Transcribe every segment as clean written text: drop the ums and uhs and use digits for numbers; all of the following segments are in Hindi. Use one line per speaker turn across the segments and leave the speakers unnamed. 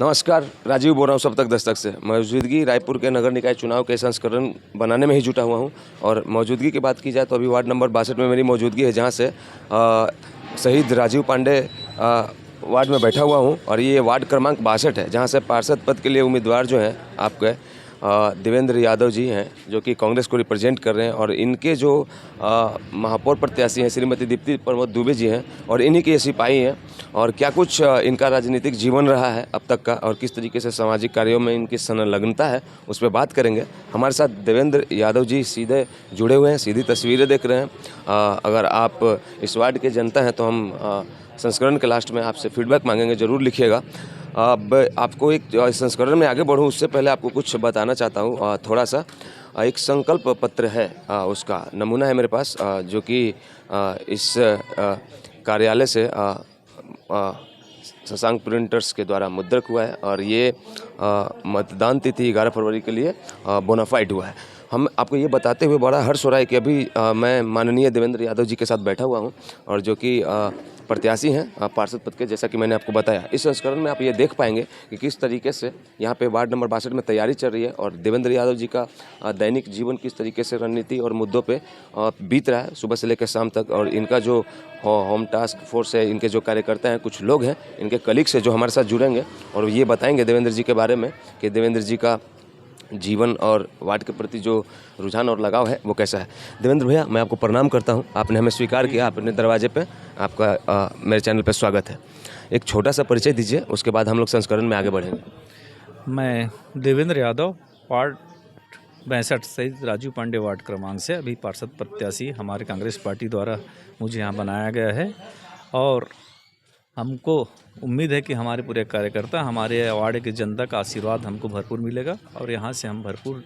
नमस्कार, राजीव बोल रहा हूँ सब तक दस्तक से। मौजूदगी रायपुर के नगर निकाय चुनाव के संस्करण बनाने में ही जुटा हुआ हूँ। और मौजूदगी की बात की जाए तो अभी वार्ड नंबर 62 में मेरी मौजूदगी है, जहाँ से शहीद राजीव पांडे वार्ड में बैठा हुआ हूँ। और ये वार्ड क्रमांक 62 है, जहाँ से पार्षद पद के लिए उम्मीदवार जो हैं आपके देवेंद्र यादव जी हैं, जो कि कांग्रेस को रिप्रेजेंट कर रहे हैं। और इनके जो महापौर प्रत्याशी हैं श्रीमती दीप्ति प्रमोद दुबे जी हैं, और इन्हीं के सिपाही हैं। और क्या कुछ इनका राजनीतिक जीवन रहा है अब तक का, और किस तरीके से सामाजिक कार्यों में इनकी संलग्नता है, उस पर बात करेंगे। हमारे साथ देवेंद्र यादव जी सीधे जुड़े हुए हैं, सीधी तस्वीरें देख रहे हैं। अगर आप इस वार्ड के जनता हैं तो हम संस्करण के लास्ट में आपसे फीडबैक मांगेंगे, ज़रूर लिखिएगा। अब आपको एक संस्करण में आगे बढ़ूँ उससे पहले आपको कुछ बताना चाहता हूँ थोड़ा सा। एक संकल्प पत्र है, उसका नमूना है मेरे पास, जो कि इस कार्यालय से शशांक प्रिंटर्स के द्वारा मुद्रक हुआ है। और ये मतदान तिथि 11 फरवरी के लिए बोनाफाइड हुआ है। हम आपको ये बताते हुए बड़ा हर्ष हो रहा है कि अभी मैं माननीय देवेंद्र यादव जी के साथ बैठा हुआ हूँ, और जो कि प्रत्याशी हैं पार्षद पद के, जैसा कि मैंने आपको बताया। इस संस्करण में आप ये देख पाएंगे कि किस तरीके से यहाँ पे वार्ड नंबर 62 में तैयारी चल रही है, और देवेंद्र यादव जी का दैनिक जीवन किस तरीके से रणनीति और मुद्दों पे बीत रहा है सुबह से लेकर शाम तक। और इनका जो होम टास्क फोर्स है, इनके जो कार्यकर्ता हैं, कुछ लोग हैं इनके कलीग से जो हमारे साथ जुड़ेंगे, और ये बताएंगे देवेंद्र जी के बारे में कि देवेंद्र जी का जीवन और वार्ड के प्रति जो रुझान और लगाव है वो कैसा है। देवेंद्र भैया, मैं आपको प्रणाम करता हूं, आपने हमें स्वीकार किया, अपने दरवाजे पे आपका मेरे चैनल पे स्वागत है। एक छोटा सा परिचय दीजिए, उसके बाद हम लोग संस्करण में आगे बढ़ेंगे।
मैं देवेंद्र यादव, वार्ड 62 शहीद राजीव पांडे वार्ड क्रमांक से अभी पार्षद प्रत्याशी हमारे कांग्रेस पार्टी द्वारा मुझे यहाँ बनाया गया है। और हमको उम्मीद है कि हमारे पूरे कार्यकर्ता, हमारे वार्ड के जनता का आशीर्वाद हमको भरपूर मिलेगा, और यहाँ से हम भरपूर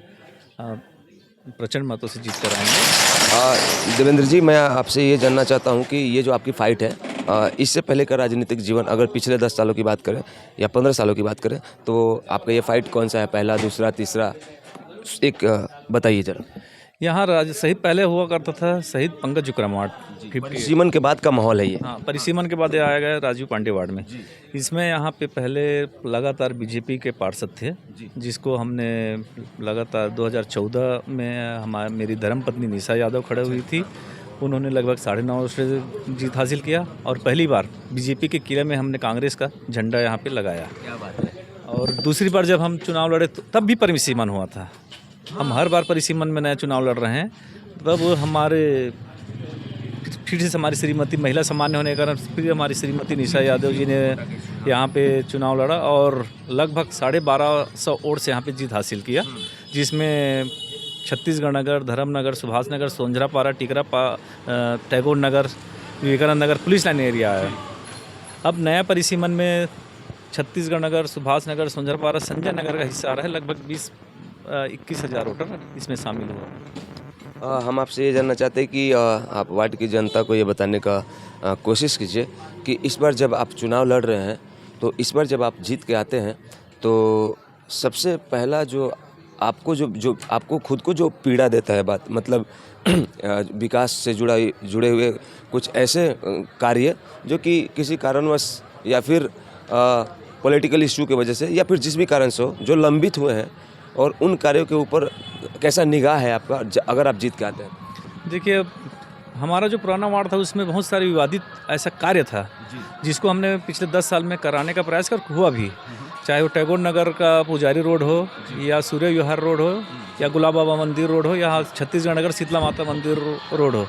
प्रचंड मतों से जीत कर आएंगे।
देवेंद्र जी, मैं आपसे ये जानना चाहता हूँ कि ये जो आपकी फ़ाइट है, इससे पहले का राजनीतिक जीवन, अगर पिछले 10 सालों की बात करें या 15 सालों की बात करें, तो आपका ये फ़ाइट कौन सा है, पहला, दूसरा, तीसरा, एक बताइए जरा।
यहाँ शहीद पहले हुआ करता था शहीद पंकज विक्रम वार्ड 50।
परिसीमन के बाद का माहौल है ये।
हाँ, परिसीमन के बाद ये आया गया राजीव पांडे वार्ड में। इसमें यहाँ पे पहले लगातार बीजेपी के पार्षद थे, जिसको हमने लगातार 2014 में मेरी धर्मपत्नी निशा यादव खड़े हुई थी, उन्होंने लगभग 9.5 से जीत हासिल किया। और पहली बार बीजेपी के किले में हमने कांग्रेस का झंडा यहाँ पे लगाया।
क्या बात है।
और दूसरी बार जब हम चुनाव लड़े तब भी परिसीमन हुआ था। हम हर बार परिसीमन में नया चुनाव लड़ रहे हैं। तब हमारे फिर से हमारी श्रीमती महिला सामान्य होने के कारण फिर हमारी श्रीमती निशा यादव जी ने यहाँ पे चुनाव लड़ा, और लगभग 1250 वोट से यहाँ पे जीत हासिल किया, जिसमें छत्तीसगढ़ नगर, धर्मनगर, सुभाष नगर, सोंझरापारा, टिकरा, टैगोर नगर, Vivekanand Nagar police line area है। अब नया परिसीमन में छत्तीसगढ़ नगर, सुभाष नगर, सोंझरापारा, संजय नगर का हिस्सा आ रहा है। लगभग 21 हज़ार वोटर इसमें शामिल हुआ।
हम आपसे ये जानना चाहते हैं कि आप वार्ड की जनता को ये बताने का कोशिश कीजिए कि इस बार जब आप चुनाव लड़ रहे हैं, तो इस बार जब आप जीत के आते हैं, तो सबसे पहला जो आपको जो आपको खुद को जो पीड़ा देता है बात, मतलब विकास से जुड़े हुए कुछ ऐसे कार्य जो कि किसी कारणवश या फिर पॉलिटिकल इशू की वजह से या फिर जिस भी कारण से हो, जो लंबित हुए हैं, और उन कार्यों के ऊपर कैसा निगाह है आपका अगर आप जीत के आते हैं?
देखिए, हमारा जो पुराना वार्ड था उसमें बहुत सारे विवादित ऐसा कार्य था जिसको हमने पिछले 10 साल में कराने का प्रयास कर हुआ भी, चाहे वो टैगोर नगर का पुजारी रोड हो, या सूर्य विहार रोड हो, या गुलाब बाबा मंदिर रोड हो, या छत्तीसगढ़ नगर शीतला माता मंदिर रोड हो।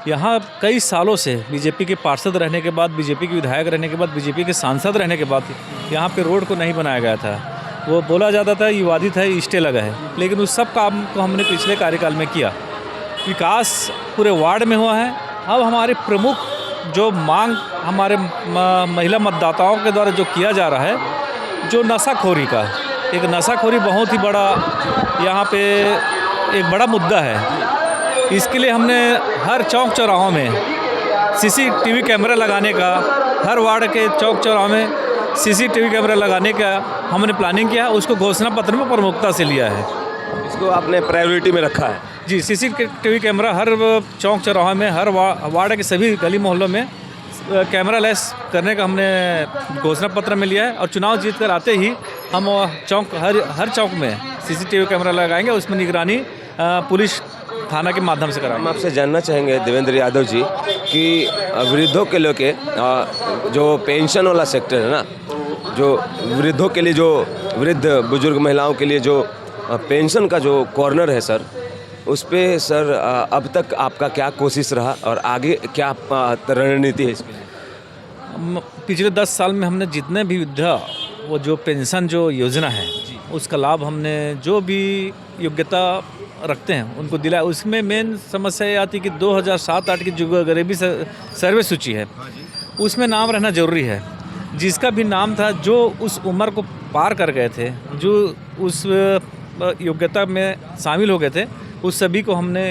यहाँ कई सालों से बीजेपी के पार्षद रहने के बाद, बीजेपी के विधायक रहने के बाद, बीजेपी के सांसद रहने के बाद यहाँ पे रोड को नहीं बनाया गया था। वो बोला जाता था विवादित है, स्टे लगा है, लेकिन उस सब काम को हमने पिछले कार्यकाल में किया। विकास पूरे वार्ड में हुआ है। अब हमारे प्रमुख जो मांग हमारे महिला मतदाताओं के द्वारा जो किया जा रहा है, जो नशाखोरी का, एक नशाखोरी बहुत ही बड़ा यहाँ पे एक बड़ा मुद्दा है। इसके लिए हमने हर चौक चौराहों में सीसीटीवी कैमरा लगाने का, हर वार्ड के चौक चौराहों में सीसीटीवी कैमरा लगाने का हमने प्लानिंग किया। उसको घोषणा पत्र में प्रमुखता से लिया है,
इसको आपने प्रायोरिटी में रखा है।
जी, सीसीटीवी कैमरा हर चौक चौराहे में, हर वार्ड के सभी गली मोहल्लों में कैमरा लेस करने का हमने घोषणा पत्र में लिया है और चुनाव जीत कर आते ही हम चौक हर चौक में सीसीटीवी कैमरा लगाएंगे, उसमें निगरानी पुलिस थाना के माध्यम से
हम
कराएंगे।
आपसे जानना चाहेंगे देवेंद्र यादव जी कि वृद्धों के लेके जो पेंशन वाला सेक्टर है ना, जो वृद्धों के लिए, जो वृद्ध बुजुर्ग महिलाओं के लिए जो पेंशन का जो कॉर्नर है सर, उस पे सर अब तक आपका क्या कोशिश रहा और आगे क्या रणनीति है इसके लिए?
पिछले 10 साल में हमने जितने भी वृद्धा वो जो पेंशन जो योजना है उसका लाभ हमने जो भी योग्यता रखते हैं उनको दिलाया। उसमें मेन समस्या ये आती है कि 2007-8 की जो गरीबी सर्वे सूची है उसमें नाम रहना जरूरी है। जिसका भी नाम था जो उस उम्र को पार कर गए थे, जो उस योग्यता में शामिल हो गए थे, उस सभी को हमने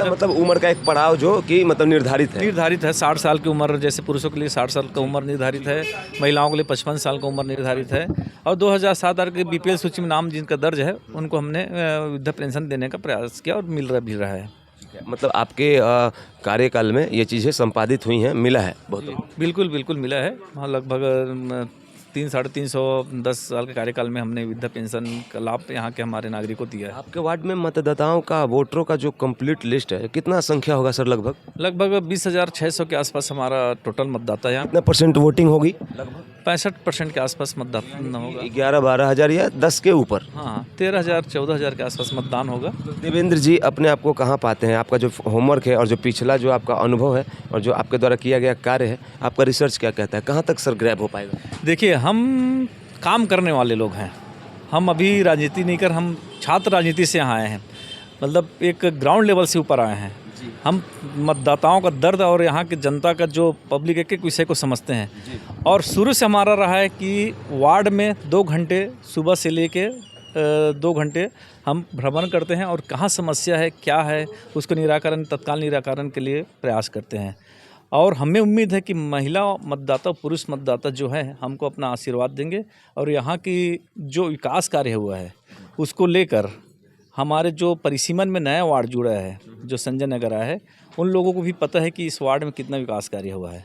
मतलब उम्र का एक पड़ाव जो कि मतलब निर्धारित
है 60 साल की उम्र, जैसे पुरुषों के लिए 60 साल का उम्र निर्धारित है, महिलाओं के लिए 55 साल का उम्र निर्धारित है। और 2007 के बीपीएल सूची में नाम जिनका दर्ज है उनको हमने वृद्धा पेंशन देने का प्रयास किया और मिल रहा है।
मतलब आपके कार्यकाल में ये चीज़ें संपादित हुई हैं, मिला है बहुत?
बिल्कुल मिला है। हाँ, लगभग 300-350 साल के कार्यकाल में हमने वृद्धा पेंशन का लाभ यहाँ के हमारे नागरिकों को दिया है।
आपके वार्ड में मतदाताओं का, वोटरों का जो कंप्लीट लिस्ट है, कितना संख्या होगा सर?
लगभग 20,600 के आसपास हमारा टोटल मतदाता है। यहाँ
कितना परसेंट वोटिंग होगी?
65% के आसपास मतदान होगा।
11-12 हज़ार या 10 के ऊपर?
हाँ, 13,000-14,000 के आसपास मतदान होगा।
देवेंद्र जी अपने आप को कहाँ पाते हैं? आपका जो होमवर्क है और जो पिछला जो आपका अनुभव है और जो आपके द्वारा किया गया कार्य है, आपका रिसर्च क्या कहता है, कहाँ तक सर ग्रैब हो पाएगा?
देखिए, हम काम करने वाले लोग हैं। हम अभी राजनीति नहीं कर, हम छात्र राजनीति से यहाँ आए हैं, मतलब एक ग्राउंड लेवल से ऊपर आए हैं। हम मतदाताओं का दर्द और यहाँ की जनता का जो पब्लिक एक एक विषय को समझते हैं। और शुरू से हमारा रहा है कि वार्ड में 2 घंटे सुबह से लेके 2 घंटे हम भ्रमण करते हैं और कहाँ समस्या है, क्या है, उसको तत्काल निराकरण के लिए प्रयास करते हैं। और हमें उम्मीद है कि महिला मतदाता, पुरुष मतदाता जो है हमको अपना आशीर्वाद देंगे और यहाँ की जो विकास कार्य हुआ है उसको लेकर हमारे जो परिसीमन में नया वार्ड जुड़ा है, जो संजय नगर आया है, उन लोगों को भी पता है कि इस वार्ड में कितना विकास कार्य हुआ है।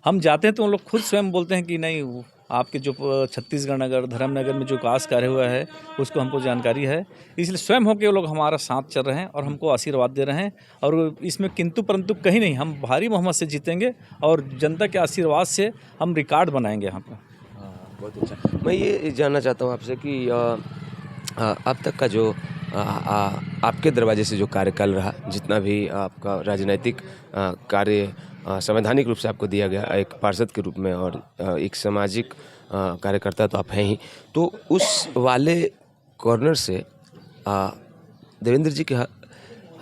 हम जाते हैं तो उन लोग खुद स्वयं बोलते हैं कि नहीं, आपके जो छत्तीसगढ़ नगर, धर्मनगर में जो विकास कार्य हुआ है उसको हमको जानकारी है। इसलिए स्वयं होकर वो लोग हमारा साथ चल रहे हैं और हमको आशीर्वाद दे रहे हैं। और इसमें किंतु परंतु कहीं नहीं, हम भारी बहुमत से जीतेंगे और जनता के आशीर्वाद से हम रिकॉर्ड बनाएंगे यहाँ पर।
बहुत अच्छा। मैं ये जानना चाहता हूँ आपसे कि अब तक का जो आपके दरवाजे से जो कार्यकाल रहा, जितना भी आपका राजनीतिक कार्य संवैधानिक रूप से आपको दिया गया, एक पार्षद के रूप में और एक सामाजिक कार्यकर्ता तो आप हैं ही, तो उस वाले कॉर्नर से देवेंद्र जी के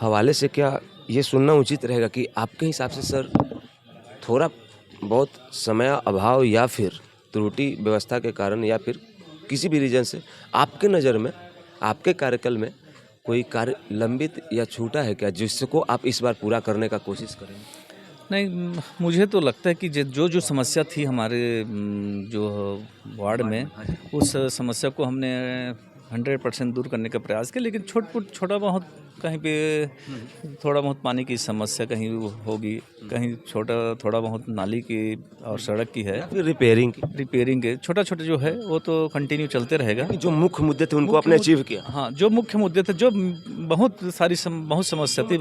हवाले से क्या ये सुनना उचित रहेगा कि आपके हिसाब से सर थोड़ा बहुत समय अभाव या फिर त्रुटि व्यवस्था के कारण या फिर किसी भी रीजन से आपके नज़र में, आपके कार्यकाल में कोई कार्य लंबित या छूटा है क्या, जिसको आप इस बार पूरा करने का कोशिश करेंगे?
नहीं, मुझे तो लगता है कि जो समस्या थी हमारे जो वार्ड में, उस समस्या को हमने 100% दूर करने का प्रयास किया। लेकिन छोटा बहुत कहीं पे थोड़ा बहुत पानी की समस्या कहीं होगी, कहीं थोड़ा बहुत नाली की और सड़क की है, रिपेयरिंग के छोटा जो है वो तो कंटिन्यू चलते रहेगा।
जो मुख्य मुद्दे थे उनको आपने अचीव किया?
हाँ, जो मुख्य मुद्दे थे, जो बहुत समस्या थी,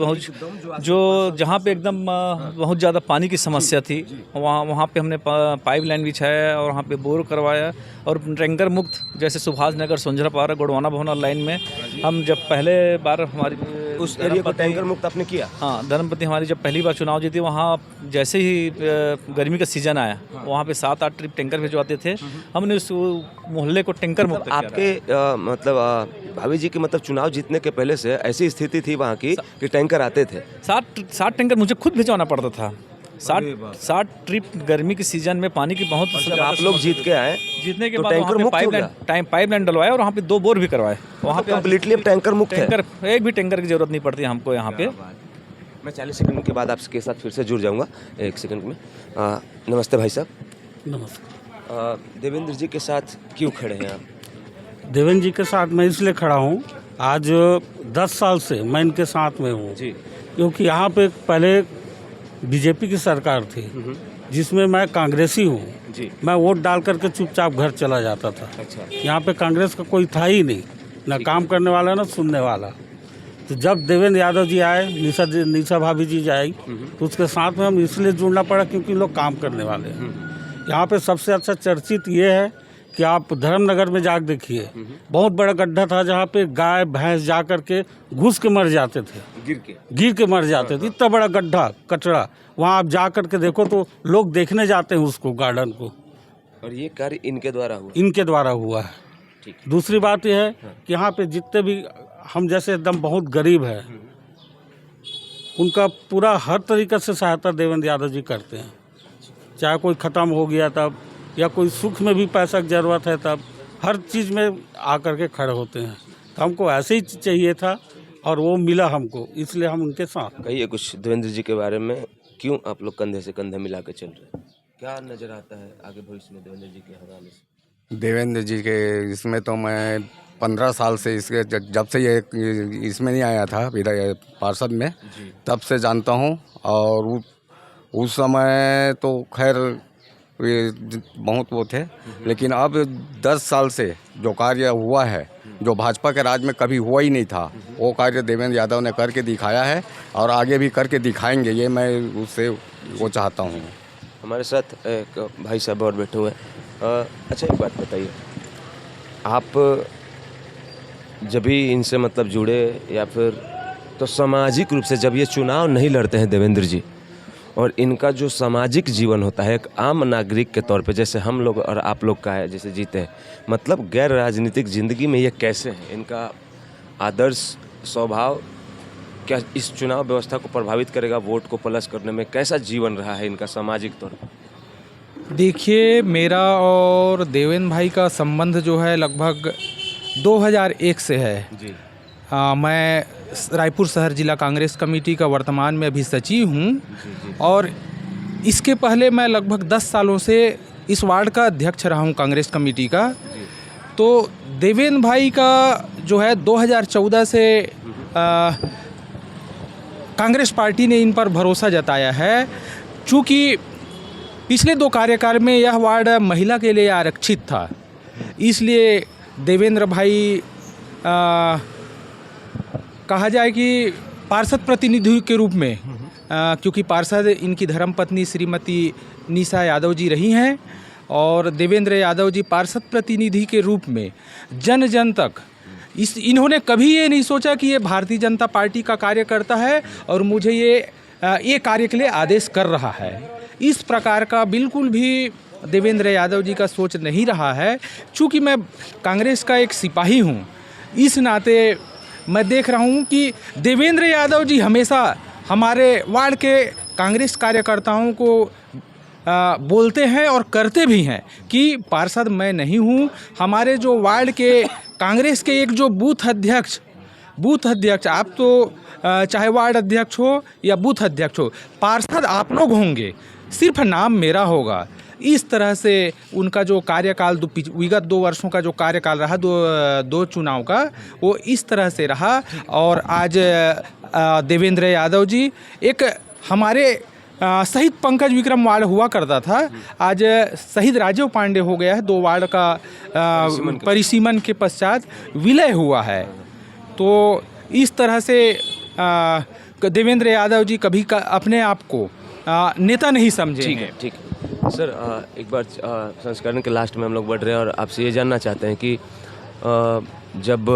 जहाँ पे एकदम बहुत ज़्यादा पानी की समस्या थी, वहाँ पे हमने पाइप लाइन बिछाया और वहाँ पे बोर करवाया और टैंकर मुक्त, जैसे सुभाष नगर, सोंझरापारा, गोड़वाना भवन लाइन में हम जब पहले बार हमारी
उस एरिया को टैंकर मुक्त आपने किया?
हाँ, धर्मपत्नी हमारी जब पहली बार चुनाव जीती, वहाँ जैसे ही गर्मी का सीजन आया, वहाँ पे 7-8 ट्रिप टैंकर भिजवाते थे। हमने उस मोहल्ले को टैंकर मुक्त किया।
आपके मतलब भाभी जी के मतलब चुनाव जीतने के पहले से ऐसी स्थिति थी वहाँ की कि टैंकर आते थे? 7
टैंकर मुझे खुद भिजवाना पड़ता था। 60 ट्रिप गर्मी के सीजन में पानी की बहुत।
जब आप लोग जीत के आए,
जीतने के बाद वहाँ पे पाइप लाइन डलवाया और वहाँ पे 2 बोर भी करवाए। वहाँ पे
कम्प्लीटली टैंकर मुक्त है।
एक भी टैंकर की जरूरत नहीं पड़ती हमको यहाँ पे।
मैं 40 सेकंड के बाद आपके साथ फिर से जुड़ जाऊँगा, 1 सेकंड में। नमस्ते भाई साहब।
नमस्कार।
देवेंद्र जी के साथ क्यों खड़े हैं आप?
देवेंद्र जी के साथ मैं इसलिए खड़ा हूँ, आज 10 साल से मैं इनके साथ में हूँ जी, क्योंकि यहाँ पे पहले बीजेपी की सरकार थी, जिसमें मैं कांग्रेसी हूँ।
जी।
मैं वोट डाल करके चुपचाप घर चला जाता था।
अच्छा।
यहाँ पे कांग्रेस का कोई था ही नहीं, ना काम करने वाला ना सुनने वाला। तो जब देवेंद्र यादव जी आए, निशा भाभी जी आई, तो उसके साथ में हम इसलिए जुड़ना पड़ा क्योंकि लोग काम करने वाले हैं। यहाँ पे सबसे अच्छा चर्चित ये है कि आप धर्मनगर में जाकर देखिए, बहुत बड़ा गड्ढा था जहाँ पे गाय भैंस जा करके घुस के मर जाते थे, गिर के मर जाते थे। इतना बड़ा गड्ढा कचरा, वहाँ आप जा करके देखो तो लोग देखने जाते हैं उसको, गार्डन को।
और ये कार्य इनके द्वारा हुआ?
इनके द्वारा हुआ है।
ठीक।
दूसरी बात यह है कि यहाँ पे जितने भी हम जैसे एकदम बहुत गरीब है, उनका पूरा हर तरीके से सहायता देवेंद्र यादव जी करते हैं। चाहे कोई ख़त्म हो गया तब, या कोई सुख में भी पैसा की ज़रूरत है तब, हर चीज़ में आकर के खड़े होते हैं। तो हमको ऐसे ही चाहिए था और वो मिला हमको, इसलिए हम उनके साथ।
कहिए कुछ देवेंद्र जी के बारे में, क्यों आप लोग कंधे से कंधा मिला के चल रहे हैं? क्या नज़र आता है आगे भविष्य में देवेंद्र जी के हवाले से?
देवेंद्र जी के इसमें तो मैं 15 साल से इसके जब से ये इसमें नहीं आया था पार्षद में, तब से जानता हूँ। और उस समय तो खैर ये बहुत वो थे, लेकिन अब 10 साल से जो कार्य हुआ है, जो भाजपा के राज में कभी हुआ ही नहीं था, वो कार्य देवेंद्र यादव ने करके दिखाया है और आगे भी करके दिखाएंगे, ये मैं उससे वो चाहता हूँ।
हमारे साथ एक भाई साहब और बैठे हुए हैं। अच्छा एक बात बताइए, आप जब भी इनसे मतलब जुड़े या फिर तो सामाजिक रूप से जब ये चुनाव नहीं लड़ते हैं देवेंद्र जी, और इनका जो सामाजिक जीवन होता है एक आम नागरिक के तौर पे, जैसे हम लोग और आप लोग का है, जैसे जीते हैं, मतलब गैर राजनीतिक ज़िंदगी में ये कैसे है, इनका आदर्श स्वभाव क्या इस चुनाव व्यवस्था को प्रभावित करेगा, वोट को प्लस करने में कैसा जीवन रहा है इनका सामाजिक तौर पर?
देखिए, मेरा और देवेंद्र भाई का संबंध जो है लगभग 2001 से है।
जी।
मैं रायपुर शहर जिला कांग्रेस कमेटी का वर्तमान में अभी सचिव हूँ, और इसके पहले मैं लगभग 10 सालों से इस वार्ड का अध्यक्ष रहा हूँ कांग्रेस कमेटी का। तो देवेंद्र भाई का जो है 2014 से कांग्रेस पार्टी ने इन पर भरोसा जताया है। चूँकि पिछले 2 कार्यकाल में यह वार्ड महिला के लिए आरक्षित था, इसलिए देवेंद्र भाई कहा जाए कि पार्षद प्रतिनिधि के रूप में, क्योंकि पार्षद इनकी धर्मपत्नी श्रीमती निशा यादव जी रही हैं, और देवेंद्र यादव जी पार्षद प्रतिनिधि के रूप में जन जन तक इन्होंने कभी ये नहीं सोचा कि ये भारतीय जनता पार्टी का कार्य करता है और मुझे ये कार्य के लिए आदेश कर रहा है। इस प्रकार का बिल्कुल भी देवेंद्र यादव जी का सोच नहीं रहा है। चूँकि मैं कांग्रेस का एक सिपाही हूँ, इस नाते मैं देख रहा हूँ कि देवेंद्र यादव जी हमेशा हमारे वार्ड के कांग्रेस कार्यकर्ताओं को बोलते हैं और करते भी हैं कि पार्षद मैं नहीं हूँ, हमारे जो वार्ड के कांग्रेस के एक जो बूथ अध्यक्ष आप तो चाहे वार्ड अध्यक्ष हो या बूथ अध्यक्ष हो, पार्षद आप लोग होंगे, सिर्फ नाम मेरा होगा। इस तरह से उनका जो कार्यकाल विगत 2 वर्षों का जो कार्यकाल रहा, दो चुनाव का, वो इस तरह से रहा। और आज देवेंद्र यादव जी एक हमारे शहीद पंकज विक्रम वार्ड हुआ करता था, आज शहीद राजीव पांडे हो गया है। 2 वार्ड का परिसीमन के पश्चात विलय हुआ है। तो इस तरह से देवेंद्र यादव जी कभी अपने आप को नेता नहीं समझे।
ठीक है, ठीक है सर। एक बार संस्करण के लास्ट में हम लोग बढ़ रहे हैं और आपसे ये जानना चाहते हैं कि जब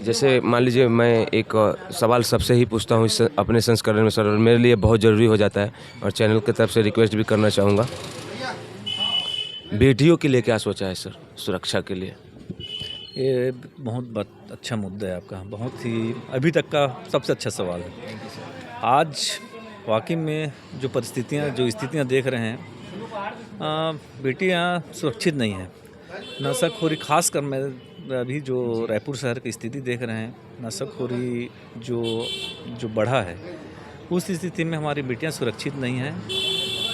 जैसे मान लीजिए मैं एक सवाल सबसे ही पूछता हूँ इस अपने संस्करण में सर, और मेरे लिए बहुत ज़रूरी हो जाता है और चैनल की तरफ से रिक्वेस्ट भी करना चाहूँगा, बेटियों के लिए क्या सोचा है सर सुरक्षा के लिए?
ये बहुत अच्छा मुद्दा है आपका, बहुत ही अभी तक का सबसे अच्छा सवाल है। आज वाकई में जो स्थितियाँ देख रहे हैं, बेटियाँ सुरक्षित नहीं हैं। नशाखोरी, खासकर मैं अभी जो रायपुर शहर की स्थिति देख रहे हैं, नशाखोरी जो बढ़ा है, उस स्थिति में हमारी बेटियाँ सुरक्षित नहीं हैं।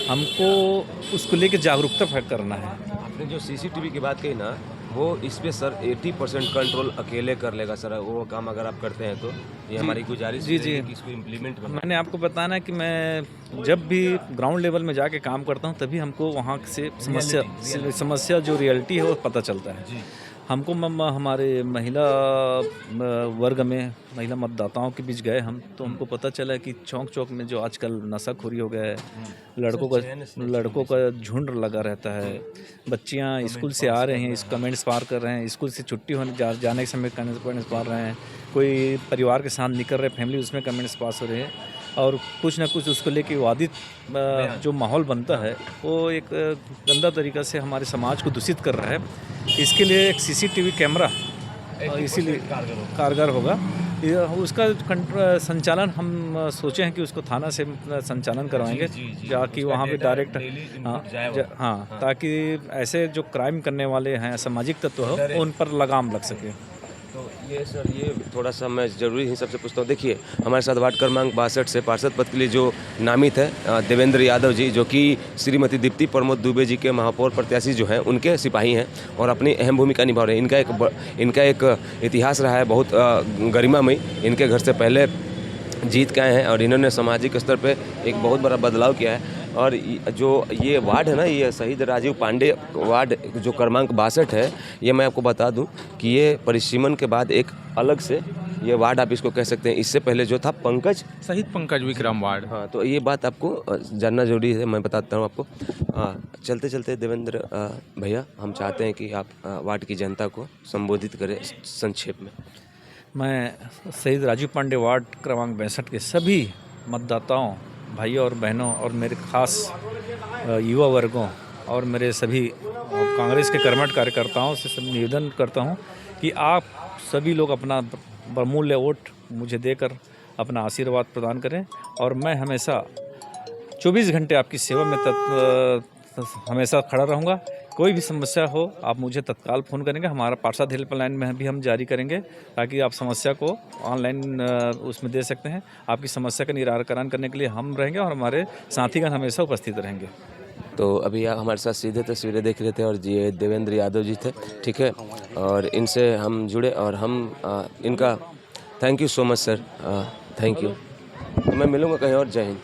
हमको उसको लेकर जागरूकता करना है।
आपने जो सीसीटीवी की बात कही ना, वो इस पे सर 80% कंट्रोल अकेले कर लेगा सर, वो काम अगर आप करते हैं तो ये हमारी गुजारिश
जी,
रहेगी
जी।
कि इसको इम्प्लीमेंट करना।
मैंने आपको बताना कि मैं जब भी ग्राउंड लेवल में जाके काम करता हूँ तभी हमको वहाँ से समस्या जो रियलिटी है वो पता चलता है। हमको हमारे महिला वर्ग में महिला मतदाताओं के बीच गए हम, तो हमको पता चला कि चौक चौक में जो आजकल नशाखोरी हो गया है, लड़कों का झुंड लगा रहता है, बच्चियां स्कूल से आ रहे हैं, इस कमेंट्स पार कर रहे हैं, स्कूल से छुट्टी होने जाने के समय कमेंट्स पार रहे हैं, कोई परिवार के साथ निकल रहे फैमिली उसमें कमेंट्स पास हो रहे हैं, और कुछ ना कुछ उसको लेके विवादित जो माहौल बनता है वो एक गंदा तरीक़ा से हमारे समाज को दूषित कर रहा है। इसके लिए एक सीसीटीवी कैमरा इसीलिए कारगर होगा। उसका संचालन हम सोचे हैं कि उसको थाना से संचालन करवाएंगे, जाकि वहाँ पे डायरेक्ट हाँ, ताकि ऐसे जो क्राइम करने वाले हैं सामाजिक तत्व हो उन पर लगाम लग सके।
तो ये सर, ये थोड़ा सा मैं ज़रूरी ही सबसे पूछता हूँ। देखिए, हमारे साथ वार्ड क्रमांक 62 से पार्षद पद के लिए जो नामित है देवेंद्र यादव जी, जो कि श्रीमती दीप्ति प्रमोद दुबे जी के महापौर प्रत्याशी जो हैं उनके सिपाही हैं और अपनी अहम भूमिका निभा रहे हैं। इनका एक इतिहास रहा है बहुत गरिमामयी। इनके घर से पहले जीत के आए हैं और इन्होंने सामाजिक स्तर पे एक बहुत बड़ा बदलाव किया है। और जो ये वार्ड है ना, ये शहीद राजीव पांडे वार्ड जो क्रमांक 62 है, ये मैं आपको बता दूं कि ये परिसीमन के बाद एक अलग से ये वार्ड आप इसको कह सकते हैं। इससे पहले जो था पंकज,
शहीद पंकज विक्रम वार्ड।
हाँ, तो ये बात आपको जानना जरूरी है, मैं बताता हूँ आपको। चलते चलते देवेंद्र भैया, हम चाहते हैं कि आप वार्ड की जनता को संबोधित करें संक्षेप में।
मैं शहीद राजीव पांडे वार्ड क्रमांक 62 के सभी मतदाताओं भाइयों और बहनों और मेरे खास युवा वर्गों और मेरे सभी कांग्रेस के कर्मठ कार्यकर्ताओं से सब निवेदन करता हूं कि आप सभी लोग अपना बहुमूल्य वोट मुझे देकर अपना आशीर्वाद प्रदान करें, और मैं हमेशा 24 घंटे आपकी सेवा में हमेशा खड़ा रहूँगा। कोई भी समस्या हो आप मुझे तत्काल फ़ोन करेंगे। हमारा पार्षद हेल्पलाइन में भी हम जारी करेंगे ताकि आप समस्या को ऑनलाइन उसमें दे सकते हैं। आपकी समस्या का निराकरण करने के लिए हम रहेंगे और हमारे साथीगण हमेशा उपस्थित रहेंगे।
तो अभी आप हमारे साथ सीधे तस्वीरें देख रहे थे और ये देवेंद्र यादव जी थे, ठीक है, और इनसे हम जुड़े और हम इनका thank you so much sir, thank you. तो मैं मिलूँगा कहीं और। जय हिंद।